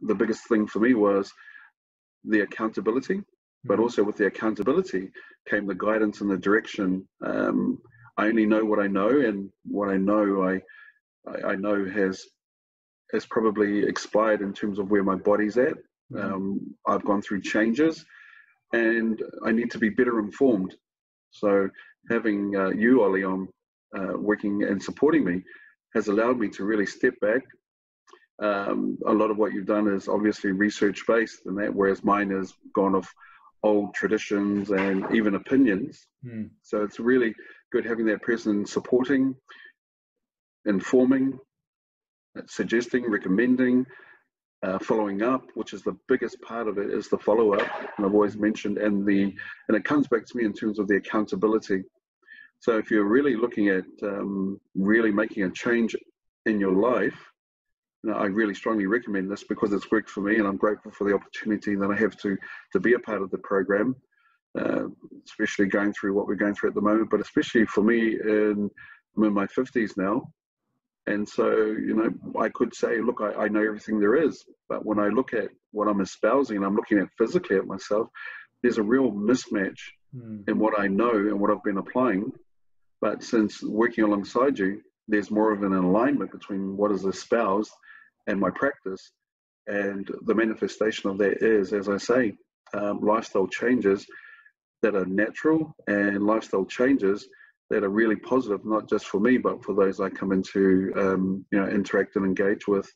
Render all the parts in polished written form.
the biggest thing for me was the accountability, but also with the accountability came the guidance and the direction. I only know what I know, and what I know, I know has probably expired in terms of where my body's at. I've gone through changes, and I need to be better informed. So having you, Ollie, on working and supporting me has allowed me to really step back. A lot of what you've done is obviously research-based, and that, whereas mine has gone off old traditions and even opinions. So it's really good having that person supporting, informing, suggesting, recommending, following up, which is the biggest part of it, is the follow-up. And I've always mentioned, and it comes back to me in terms of the accountability. So if you're really looking at really making a change in your life, I really strongly recommend this because it's worked for me, and I'm grateful for the opportunity that I have to be a part of the program, especially going through what we're going through at the moment, but especially for me, I'm in my 50s now. And so, I could say, look, I know everything there is, but when I look at what I'm espousing and I'm looking at physically at myself, there's a real mismatch in what I know and what I've been applying. But since working alongside you, there's more of an alignment between what is espoused and my practice, and the manifestation of that is, as I say, lifestyle changes that are natural, and lifestyle changes that are really positive, not just for me, but for those I come into, interact and engage with.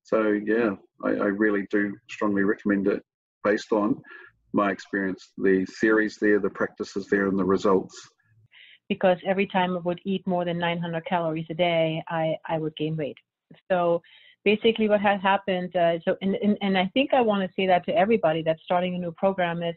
So yeah, I really do strongly recommend it based on my experience, the theories there, the practices there, and the results. Because every time I would eat more than 900 calories a day, I would gain weight. So basically what had happened, and I think I want to say that to everybody that's starting a new program, is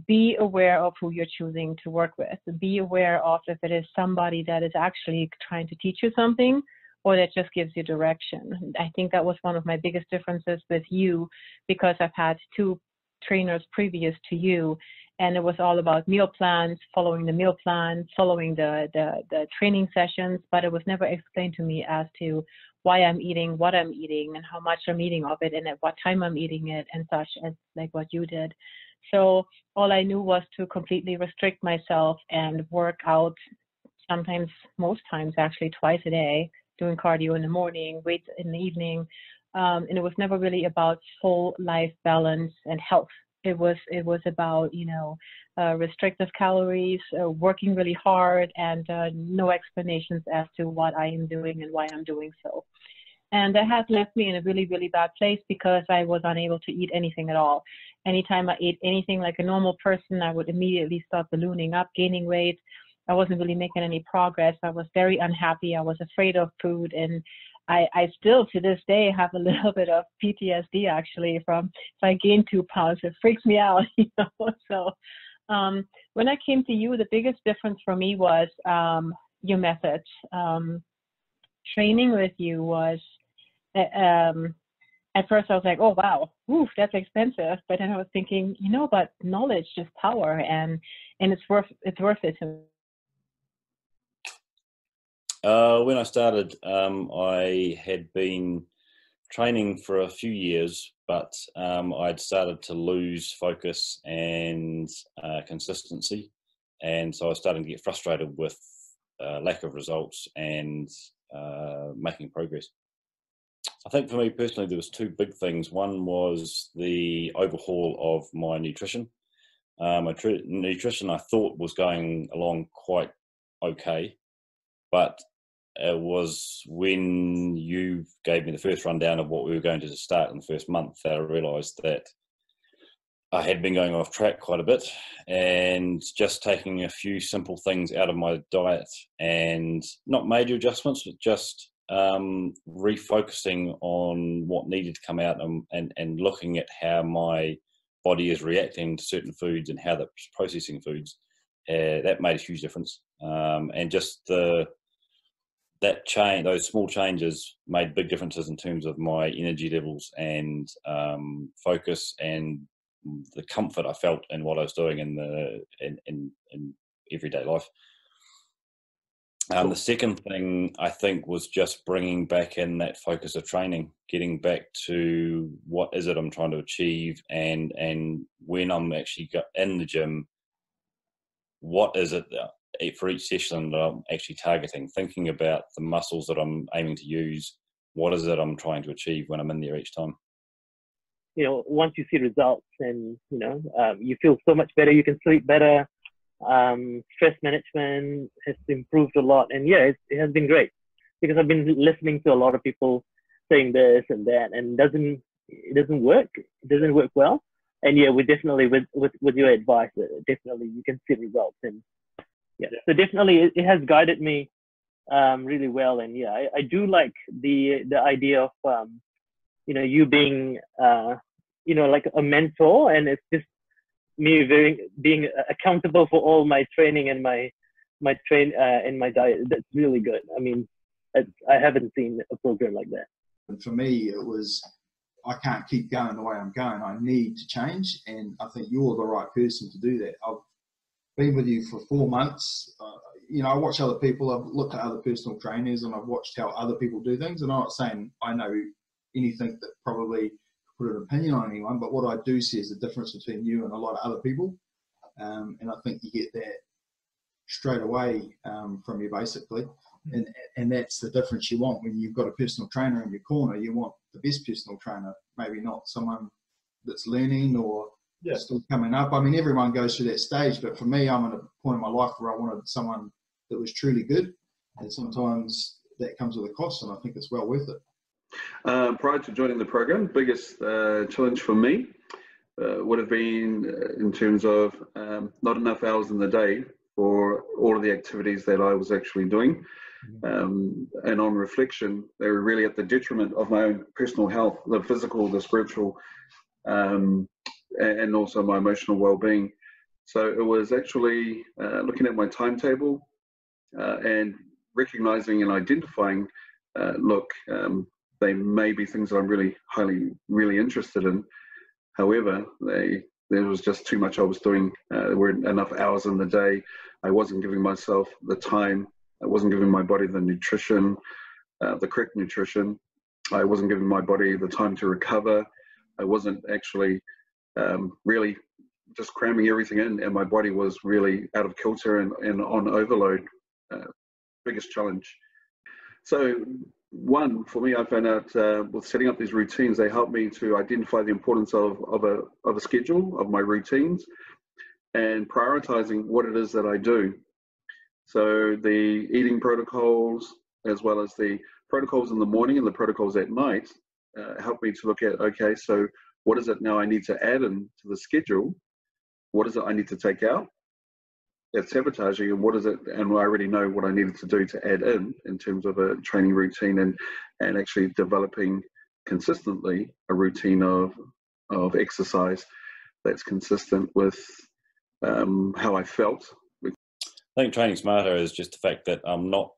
be aware of who you're choosing to work with. Be aware of if it is somebody that is actually trying to teach you something, or that just gives you direction. I think that was one of my biggest differences with you, because I've had 2 trainers previous to you, and it was all about meal plans, following the meal plan, following the training sessions, but it was never explained to me as to why I'm eating, what I'm eating, and how much I'm eating of it, and at what time I'm eating it, and such, as like what you did. So all I knew was to completely restrict myself and work out, sometimes, most times actually, twice a day, doing cardio in the morning, weights in the evening. And it was never really about full life balance and health. It was about, restrictive calories, working really hard, and no explanations as to what I am doing and why I'm doing so. And that has left me in a really, really bad place, because I was unable to eat anything at all. Anytime I ate anything like a normal person, I would immediately start ballooning up, gaining weight. I wasn't really making any progress. I was very unhappy. I was afraid of food. And I still, to this day, have a little bit of PTSD, actually, from if I gain 2 pounds. It freaks me out, So when I came to you, the biggest difference for me was your methods. Training with you was, at first I was like, oh, wow, oof, that's expensive. But then I was thinking, but knowledge is power, and it's worth it. When I started, I had been training for a few years, but I'd started to lose focus and consistency. And so I was starting to get frustrated with lack of results and making progress. I think for me personally, there was 2 big things. One was the overhaul of my nutrition. My nutrition, I thought, was going along quite okay, but it was when you gave me the first rundown of what we were going to start in the first month that I realised that I had been going off track quite a bit, and just taking a few simple things out of my diet, and not major adjustments, but just refocusing on what needed to come out, and looking at how my body is reacting to certain foods and how that's processing foods. That made a huge difference, and just that change, those small changes, made big differences in terms of my energy levels and focus, and the comfort I felt in what I was doing in everyday life. The second thing I think was just bringing back in that focus of training, getting back to what is it I'm trying to achieve, and when I'm actually in the gym, what is it for each session that I'm actually targeting, thinking about the muscles that I'm aiming to use, what is it I'm trying to achieve when I'm in there each time. You know, once you see results and, you know, you feel so much better, you can sleep better, stress management has improved a lot. And yeah, it has been great, because I've been listening to a lot of people saying this and that, and it doesn't work well. And yeah, we definitely, with your advice, definitely you can see results. And yeah, so definitely it has guided me really well. And yeah, I do like the idea of you know, you being you know, like a mentor, and it's just me being accountable for all my training and my and my diet. That's really good. I mean, I haven't seen a program like that. And for me, it was, I can't keep going the way I'm going. I need to change, and I think you're the right person to do that. I've been with you for 4 months. You know, I watch other people. I've looked at other personal trainers, and I've watched how other people do things. And I'm not saying I know anything that probably put an opinion on anyone, but what I do see is the difference between you and a lot of other people. And I think you get that straight away from you, basically. And that's the difference you want when you've got a personal trainer in your corner. You want the best personal trainer, maybe not someone that's learning or still coming up. I mean, everyone goes through that stage, but for me, I'm at a point in my life where I wanted someone that was truly good, and sometimes that comes with a cost, and I think it's well worth it. Prior to joining the program, biggest challenge for me would have been in terms of not enough hours in the day for all of the activities that I was actually doing. And on reflection, they were really at the detriment of my own personal health, the physical, the spiritual, and also my emotional well-being. So it was actually looking at my timetable and recognizing and identifying, they may be things that I'm really interested in. However, there was just too much I was doing. There weren't enough hours in the day. I wasn't giving myself the time. I wasn't giving my body the nutrition, the correct nutrition. I wasn't giving my body the time to recover. I wasn't actually really just cramming everything in, and my body was really out of kilter and on overload. Biggest challenge. So one, for me, I found out with setting up these routines, they helped me to identify the importance of a schedule, of my routines, and prioritizing what it is that I do. So the eating protocols, as well as the protocols in the morning and the protocols at night, helped me to look at, okay, so what is it now I need to add into the schedule? What is it I need to take out? That's sabotaging, and what is it? And I already know what I needed to do to add in terms of a training routine, and actually developing consistently a routine of exercise that's consistent with how I felt. I think training smarter is just the fact that I'm not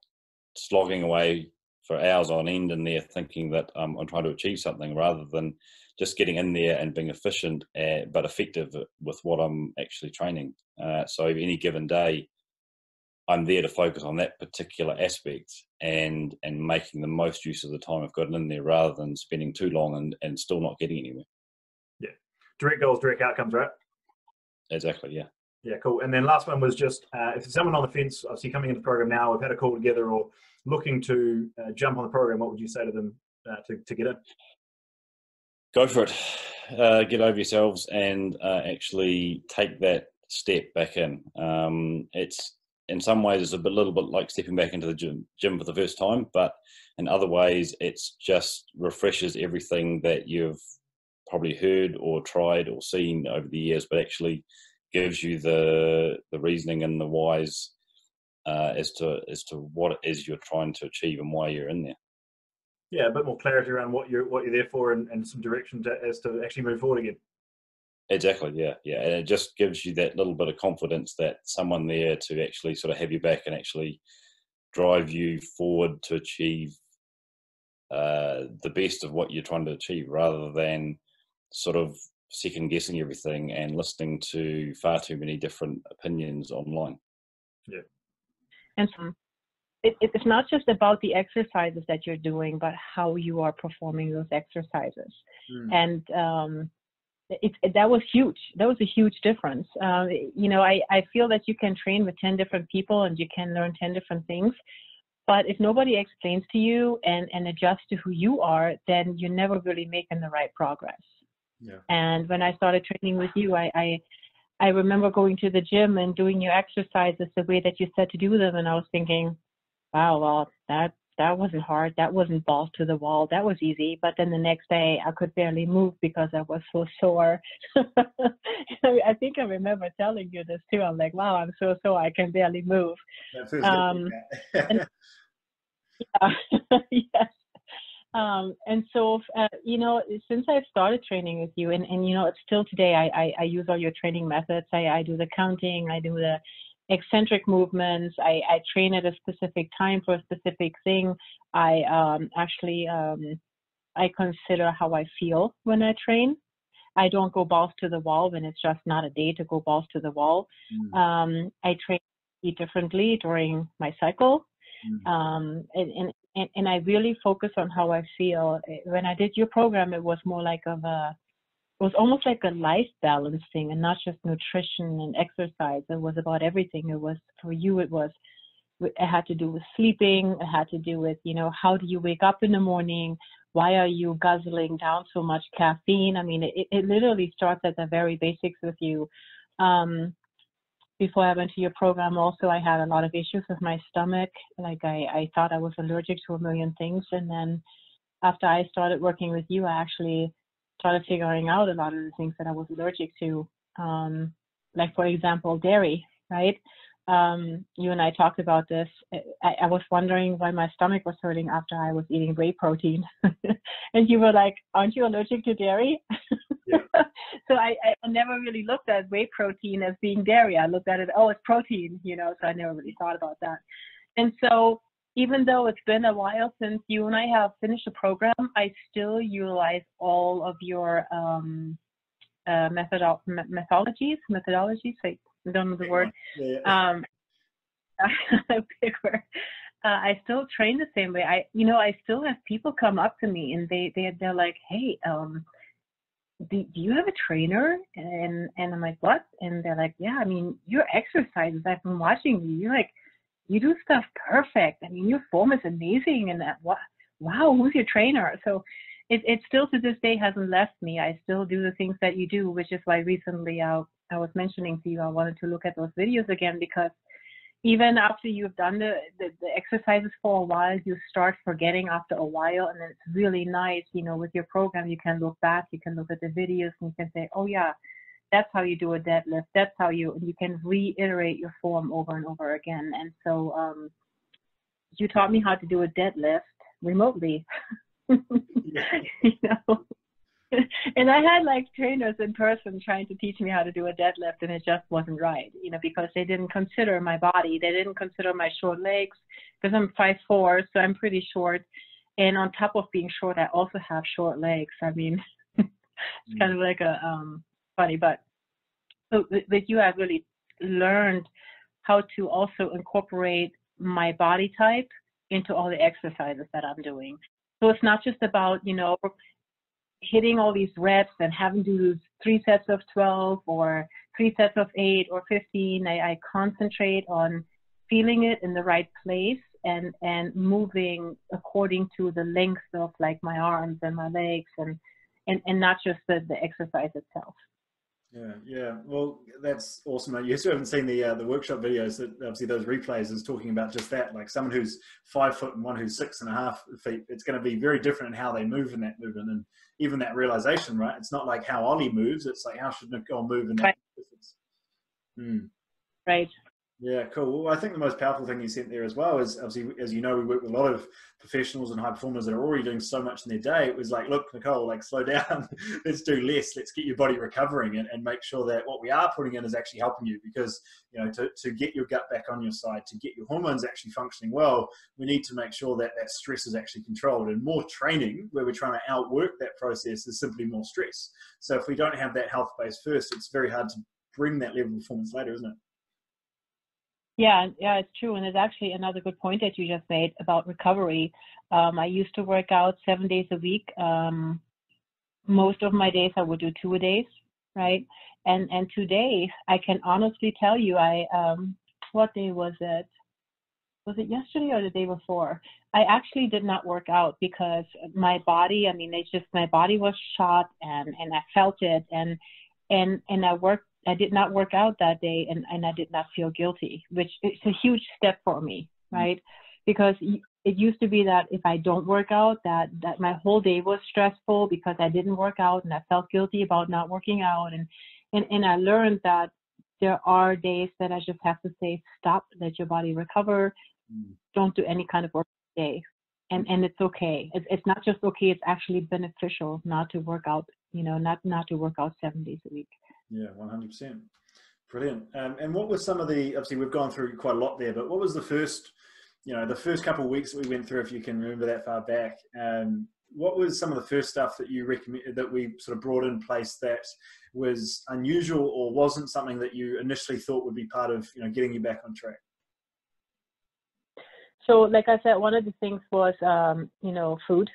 slogging away for hours on end in there thinking that I'm trying to achieve something, rather than just getting in there and being efficient but effective with what I'm actually training. So any given day, I'm there to focus on that particular aspect and making the most use of the time I've got in there, rather than spending too long and still not getting anywhere. Yeah. Direct goals, direct outcomes, right? Exactly, yeah. Yeah, cool. And then last one was just, if there's someone on the fence, obviously coming into the program now, we've had a call together, or looking to jump on the program, what would you say to them to get in? Go for it. Get over yourselves and actually take that step back in. It's in some ways it's a little bit like stepping back into the gym for the first time, but in other ways it's just refreshes everything that you've probably heard or tried or seen over the years, but actually gives you the reasoning and the whys as to what it is you're trying to achieve and why you're in there. Yeah, a bit more clarity around what you're there for, and some direction as to actually move forward again. Exactly, yeah. And it just gives you that little bit of confidence that someone there to actually sort of have you back and actually drive you forward to achieve the best of what you're trying to achieve, rather than sort of second guessing everything and listening to far too many different opinions online. Yeah. And it's not just about the exercises that you're doing, but how you are performing those exercises. And that was huge. That was a huge difference. You know, I feel that you can train with 10 different people and you can learn 10 different things. But if nobody explains to you and adjusts to who you are, then you're never really making the right progress. Yeah. And when I started training with you, I remember going to the gym and doing your exercises the way that you said to do them. And I was thinking, wow, well, that wasn't hard. That wasn't balls to the wall. That was easy. But then the next day I could barely move because I was so sore. I think I remember telling you this too. I'm like, wow, I'm so sore. I can barely move. That feels good. Yes. And so, you know, since I've started training with you, and you know, it's still today, I use all your training methods. I do the counting, I do the eccentric movements, I train at a specific time for a specific thing. I consider how I feel when I train. I don't go balls to the wall when it's just not a day to go balls to the wall. I train differently during my cycle. And I really focus on how I feel. When I did your program, it was more like it was almost like a life balance thing, and not just nutrition and exercise. It was about everything. It was, for you, it had to do with sleeping. It had to do with, you know, how do you wake up in the morning? Why are you guzzling down so much caffeine? I mean, it literally starts at the very basics with you. Before I went to your program, also, I had a lot of issues with my stomach. Like I thought I was allergic to a million things. And then after I started working with you, I actually started figuring out a lot of the things that I was allergic to. Like, for example, dairy, right? You and I talked about this. I was wondering why my stomach was hurting after I was eating whey protein. And you were like, aren't you allergic to dairy? Yeah. So I never really looked at whey protein as being dairy. I looked at it, oh, it's protein, you know, so I never really thought about that. And so even though it's been a while since you and I have finished the program, I still utilize all of your methodologies. I don't know the word. Yeah. Big word. I still train the same way. I still have people come up to me and they're like, hey, do you have a trainer? And I'm like, what? And they're like, yeah, I mean, your exercises, I've been watching you. You do stuff perfect. I mean, your form is amazing. And wow, who's your trainer? So it still to this day hasn't left me. I still do the things that you do, which is why recently I was mentioning to you, I wanted to look at those videos again, because even after you've done the exercises for a while, you start forgetting after a while. And then it's really nice, you know, with your program, you can look back, you can look at the videos and you can say, oh yeah, that's how you do a deadlift. That's how you can reiterate your form over and over again. And so you taught me how to do a deadlift remotely, you know. And I had like trainers in person trying to teach me how to do a deadlift, and it just wasn't right, you know, because they didn't consider my body. They didn't consider my short legs, because I'm 5'4", so I'm pretty short. And on top of being short, I also have short legs. I mean, it's kind of like a funny, but with you, I've really learned how to also incorporate my body type into all the exercises that I'm doing. So it's not just about, you know, hitting all these reps and having to do 3 sets of 12 or 3 sets of 8 or 15. I concentrate on feeling it in the right place and moving according to the length of like my arms and my legs and not just the exercise itself. Yeah. Well, that's awesome. You still haven't seen the workshop videos. That obviously those replays is talking about just that. Like someone who's 5 foot and one who's 6.5 feet, it's going to be very different in how they move in that movement, and even that realization, right? It's not like how Ollie moves. It's like how should Nicole move in that distance. Right. Yeah, cool. Well, I think the most powerful thing you sent there as well is, obviously, as you know, we work with a lot of professionals and high performers that are already doing so much in their day. It was like, look, Nicole, like slow down. Let's do less. Let's get your body recovering and make sure that what we are putting in is actually helping you, because, you know, to get your gut back on your side, to get your hormones actually functioning well, we need to make sure that that stress is actually controlled. And more training where we're trying to outwork that process is simply more stress. So if we don't have that health base first, it's very hard to bring that level of performance later, isn't it? Yeah, yeah, it's true. And it's actually another good point that you just made about recovery. I used to work out 7 days a week. Most of my days I would do 2 a days, right? And today I can honestly tell you, what day was it? Was it yesterday or the day before? I actually did not work out because my body, I mean, it's just my body was shot and I felt it and I did not work out that day and I did not feel guilty, which is a huge step for me, right? Because it used to be that if I don't work out, that my whole day was stressful because I didn't work out and I felt guilty about not working out. And I learned that there are days that I just have to say, stop, let your body recover. Don't do any kind of work today. And it's okay. It's not just okay, it's actually beneficial not to work out, not to work out 7 days a week. Yeah, 100%. Brilliant. And what were some of the, obviously we've gone through quite a lot there, but what was the first couple of weeks that we went through, if you can remember that far back? What was some of the first stuff that you recommend, that we sort of brought in place that was unusual or wasn't something that you initially thought would be part of, getting you back on track? So like I said, one of the things was, food.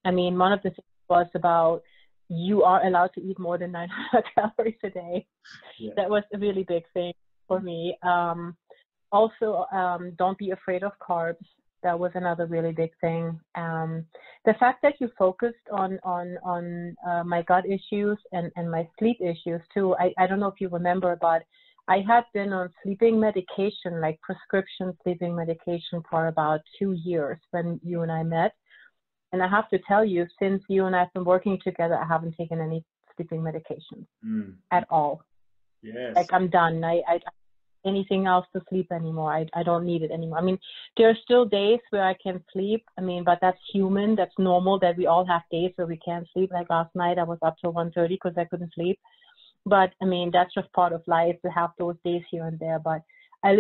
I mean, one of the things was about you are allowed to eat more than 900 calories a day. Yeah. That was a really big thing for me. Also, don't be afraid of carbs. That was another really big thing. The fact that you focused on my gut issues and my sleep issues too. I don't know if you remember, but I had been on sleeping medication, like prescription sleeping medication, for about 2 years when you and I met. And I have to tell you, since you and I have been working together, I haven't taken any sleeping medication at all. Yes. Like I'm done. I anything else to sleep anymore. I don't need it anymore. I mean, there are still days where I can sleep. I mean, but that's human. That's normal that we all have days where we can't sleep. Like last night, I was up till 1:30 because I couldn't sleep. But I mean, that's just part of life to have those days here and there. But I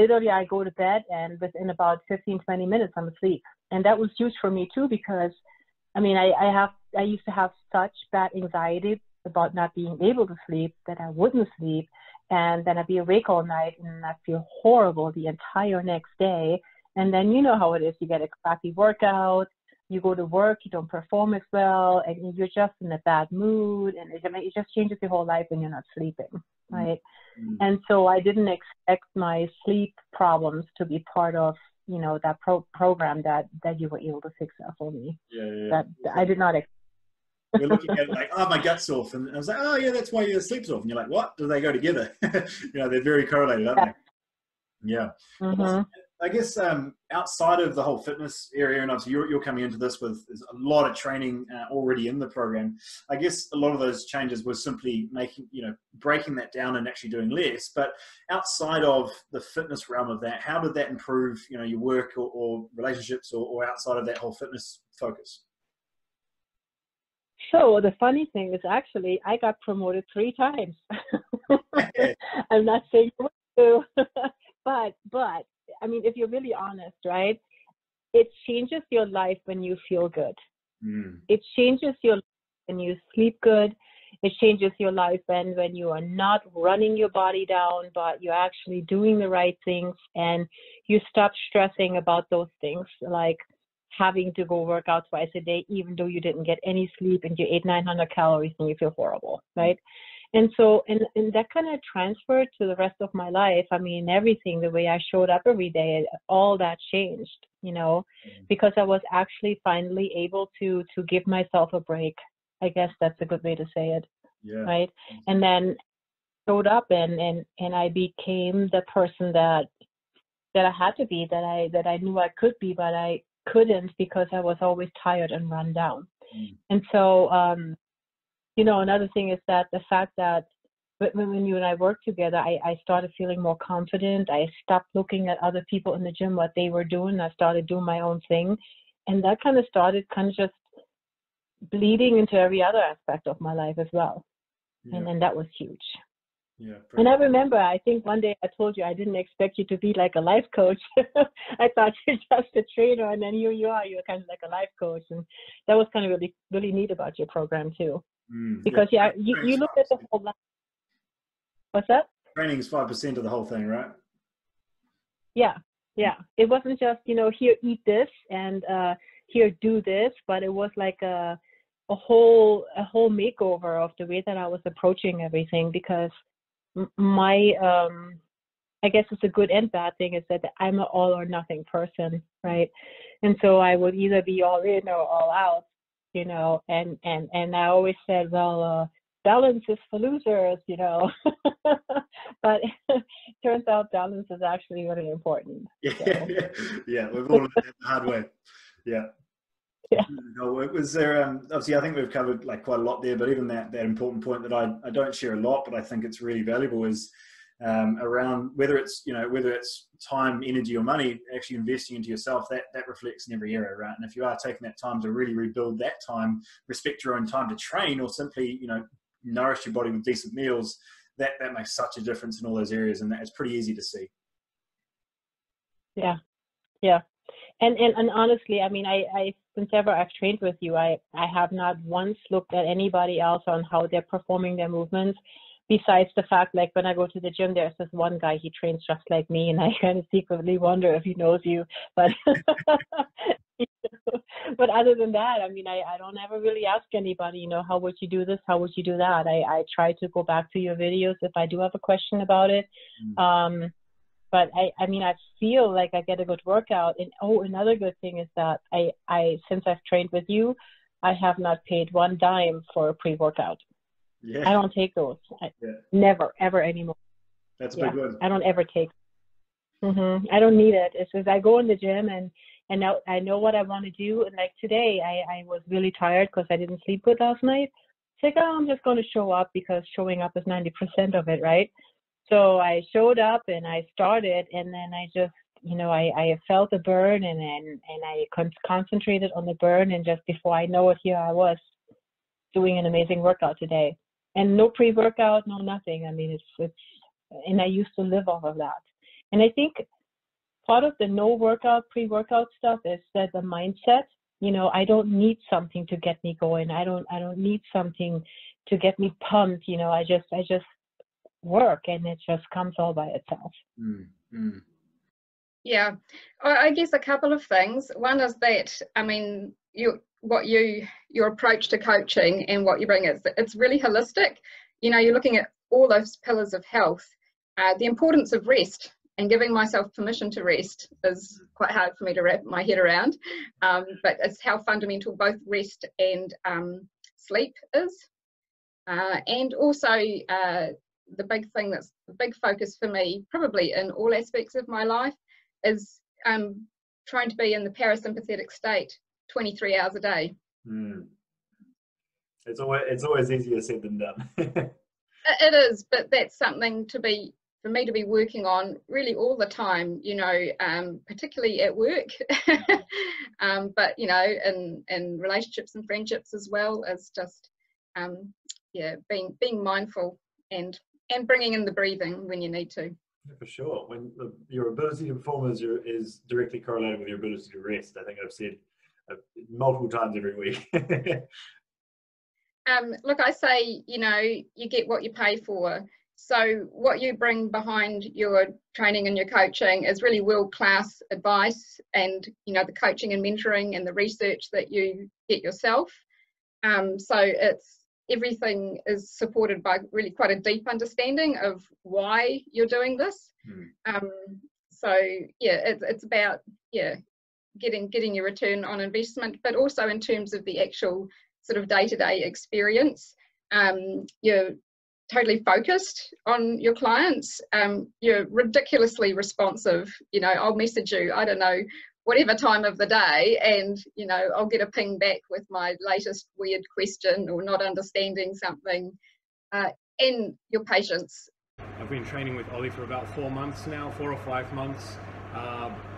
go to bed and within about 15, 20 minutes, I'm asleep. And that was huge for me too, because I mean, I used to have such bad anxiety about not being able to sleep that I wouldn't sleep. And then I'd be awake all night and I'd feel horrible the entire next day. And then you know how it is. You get a crappy workout, you go to work, you don't perform as well, and you're just in a bad mood. And it just changes your whole life when you're not sleeping, right? Mm-hmm. And so I didn't expect my sleep problems to be part of, that program that you were able to fix that for me. Yeah. That I did not expect. We're looking at it like, oh, my gut's off. And I was like, oh, yeah, that's why your sleep's off. And you're like, what? Do they go together? They're very correlated, aren't they? Yeah. Mm-hmm. I guess outside of the whole fitness area, and obviously you're coming into this with a lot of training already in the program. I guess a lot of those changes were simply breaking that down and actually doing less. But outside of the fitness realm of that, how did that improve, your work or relationships or outside of that whole fitness focus? So the funny thing is, actually, I got promoted 3 times. I'm not saying what to do, but I mean, if you're really honest, right? It changes your life when you feel good. It changes your life when you sleep good. It changes your life when you are not running your body down, but you're actually doing the right things, and you stop stressing about those things, like having to go work out twice a day, even though you didn't get any sleep and you ate 900 calories and you feel horrible, right? And so, and that kind of transferred to the rest of my life. I mean, everything, the way I showed up every day, all that changed, because I was actually finally able to give myself a break. I guess that's a good way to say it, right? And then showed up and I became the person that I had to be, that I knew I could be, but I couldn't because I was always tired and run down. And so, another thing is that the fact that when you and I worked together, I started feeling more confident. I stopped looking at other people in the gym, what they were doing. I started doing my own thing. And that kind of started just bleeding into every other aspect of my life as well. And then that was huge. Yeah. And I remember, I think one day I told you I didn't expect you to be like a life coach. I thought you're just a trainer, and then here you are, you're kind of like a life coach. And that was kind of really, really neat about your program too. Because you look at the whole life. What's that? Training is 5% of the whole thing, right? Yeah, yeah. It wasn't just, here, eat this, and here, do this, but it was like a whole makeover of the way that I was approaching everything, because my I guess it's a good and bad thing is that I'm an all or nothing person, right? And so I would either be all in or all out, and I always said, well, balance is for losers, but it turns out balance is actually really important. Yeah, So. yeah, we've all learned that the hard way. Yeah. Yeah. No, was there, obviously I think we've covered like quite a lot there, but even that important point that I don't share a lot, but I think it's really valuable is around whether it's time, energy, or money, actually investing into yourself, that reflects in every area, right? And if you are taking that time to really rebuild that time, respect your own time to train, or simply nourish your body with decent meals, that makes such a difference in all those areas, and it's pretty easy to see. Yeah, yeah. And honestly, I mean, I since ever I've trained with you, I have not once looked at anybody else on how they're performing their movements, besides the fact, like, when I go to the gym, there's this one guy, he trains just like me, and I kind of secretly wonder if he knows you, but but other than that, I mean, I don't ever really ask anybody, how would you do this, how would you do that. I try to go back to your videos if I do have a question about it. But I mean, I feel like I get a good workout. And another good thing is that I since I've trained with you, I have not paid one dime for a pre-workout. Yeah. I don't take those. Never, ever anymore. That's a big one. I don't ever take. I don't need it. It's just I go in the gym and now I know what I want to do. And like today, I was really tired because I didn't sleep good last night. It's like, I'm just going to show up, because showing up is 90% of it, right? So I showed up and I started, and then I just, I felt the burn, and I concentrated on the burn, and just before I know it, here I was doing an amazing workout today, and no pre-workout, no nothing. I mean, it's, and I used to live off of that. And I think part of the no workout, pre-workout stuff is that the mindset, I don't need something to get me going. I don't need something to get me pumped. I just work, and it just comes all by itself. Yeah, I guess a couple of things. One is that, I mean, your approach to coaching and what you bring it's really holistic. You're looking at all those pillars of health. The importance of rest and giving myself permission to rest is quite hard for me to wrap my head around, but it's how fundamental both rest and sleep is, and also the big thing that's the big focus for me, probably in all aspects of my life, is trying to be in the parasympathetic state 23 hours a day. It's always easier said than done. It is, but that's something for me to be working on really all the time, particularly at work, but in relationships and friendships as well, as just being mindful and bringing in the breathing when you need to. Yeah, for sure. When your ability to perform is directly correlated with your ability to rest. I think I've said multiple times every week. Look, I say, you get what you pay for. So what you bring behind your training and your coaching is really world-class advice, and the coaching and mentoring and the research that you get yourself. So everything is supported by really quite a deep understanding of why you're doing this. So it's about getting your return on investment, but also in terms of the actual sort of day-to-day experience. You're totally focused on your clients. You're ridiculously responsive. I'll message you, I don't know, whatever time of the day, and I'll get a ping back with my latest weird question or not understanding something. And your patience. I've been training with Ollie for about 4 months now, 4 or 5 months.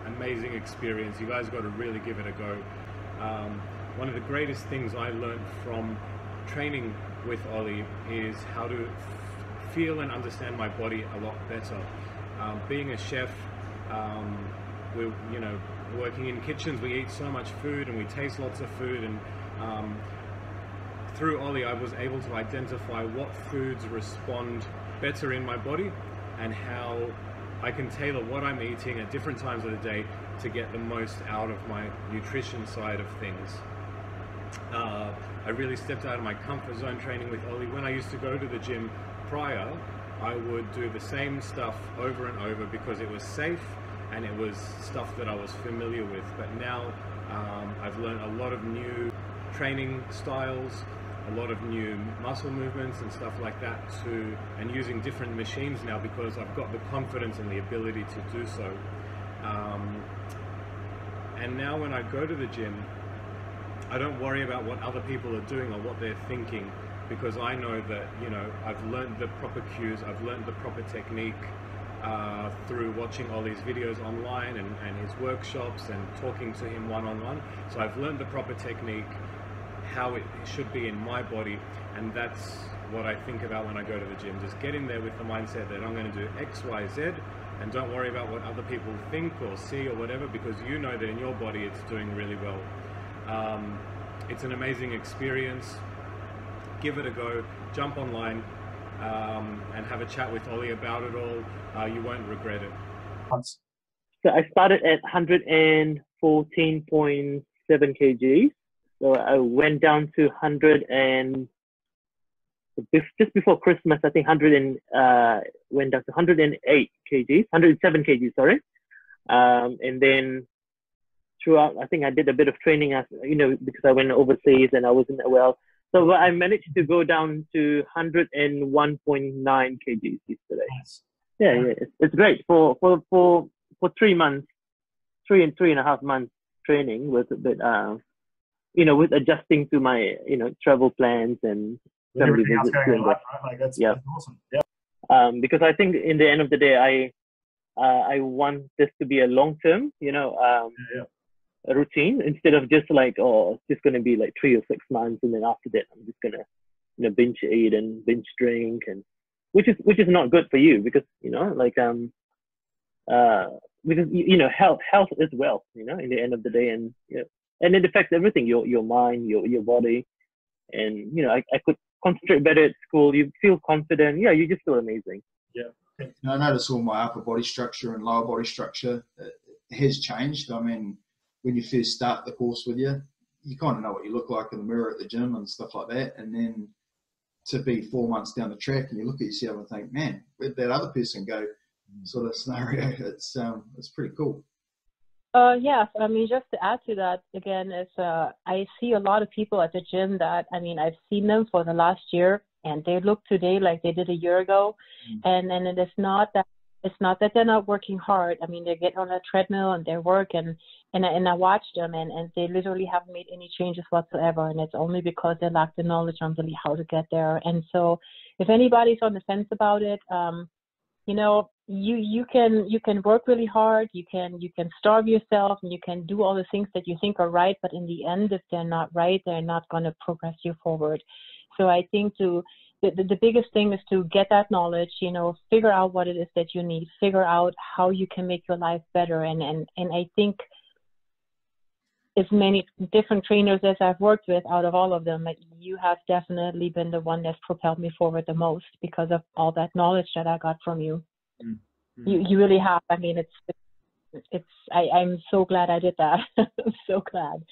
Amazing experience. You guys got to really give it a go. One of the greatest things I learned from training with Ollie is how to feel and understand my body a lot better. Being a chef, we're working in kitchens, we eat so much food and we taste lots of food, and through Ollie I was able to identify what foods respond better in my body and how I can tailor what I'm eating at different times of the day to get the most out of my nutrition side of things. I really stepped out of my comfort zone training with Ollie. When I used to go to the gym prior, I would do the same stuff over and over because it was safe and it was stuff that I was familiar with. But now I've learned a lot of new training styles, a lot of new muscle movements and stuff like that and using different machines now because I've got the confidence and the ability to do so. And now when I go to the gym, I don't worry about what other people are doing or what they're thinking, because I know that, you know, I've learned the proper cues, I've learned the proper technique through watching Ollie's videos online and his workshops and talking to him one-on-one. So I've learned the proper technique, how it should be in my body, and that's what I think about when I go to the gym. Just get in there with the mindset that I'm going to do X, Y, Z, and don't worry about what other people think or see or whatever, because you know that in your body it's doing really well. It's an amazing experience. Give it a go. Jump online and have a chat with Ollie about it all. You won't regret it. So I started at 114.7 kgs. So I went down to 100 and just before Christmas, I think went down to 108 kgs, 107 kgs, sorry. And then throughout, I think I did a bit of training, as you know, because I went overseas and I wasn't well. So I managed to go down to 101.9 kgs yesterday. Nice. Yeah, it's great for 3 months, 3.5 months training with a bit, you know, with adjusting to my, you know, travel plans and family Everything else visits. going in life, right? Like that's awesome. Yeah. Because I think in the end of the day, I want this to be a long-term, you know, a routine, instead of just like, oh, it's just going to be like 3 or 6 months, and then after that I'm just going to, you know, binge eat and binge drink, and which is not good for you, because, you know, like because you know, health is wealth, you know, in the end of the day, and you know, and it affects everything, your mind, your body, and you know, I could concentrate better at school. You feel confident. Yeah, you just feel amazing. Yeah. And I notice all my upper body structure and lower body structure has changed. I mean, when you first start the course with you kind of know what you look like in the mirror at the gym and stuff like that. And then to be 4 months down the track and you look at yourself and think, man, where'd that other person go? Sort of scenario. It's pretty cool. Yes, I mean, just to add to that, again, I see a lot of people at the gym that, I mean, I've seen them for the last year and they look today like they did a year ago. And it's not that they're not working hard. I mean, they get on a treadmill and they work and I watch them and they literally haven't made any changes whatsoever. And it's only because they lack the knowledge on really how to get there. And so if anybody's on the fence about it, you know, you can work really hard, you can starve yourself, and you can do all the things that you think are right, but in the end, if they're not right, they're not going to progress you forward. So I think the biggest thing is to get that knowledge, you know, figure out what it is that you need, figure out how you can make your life better. And I think as many different trainers as I've worked with, out of all of them, you have definitely been the one that's propelled me forward the most because of all that knowledge that I got from you. Mm-hmm. You really have. I mean, I'm so glad I did that. I'm so glad.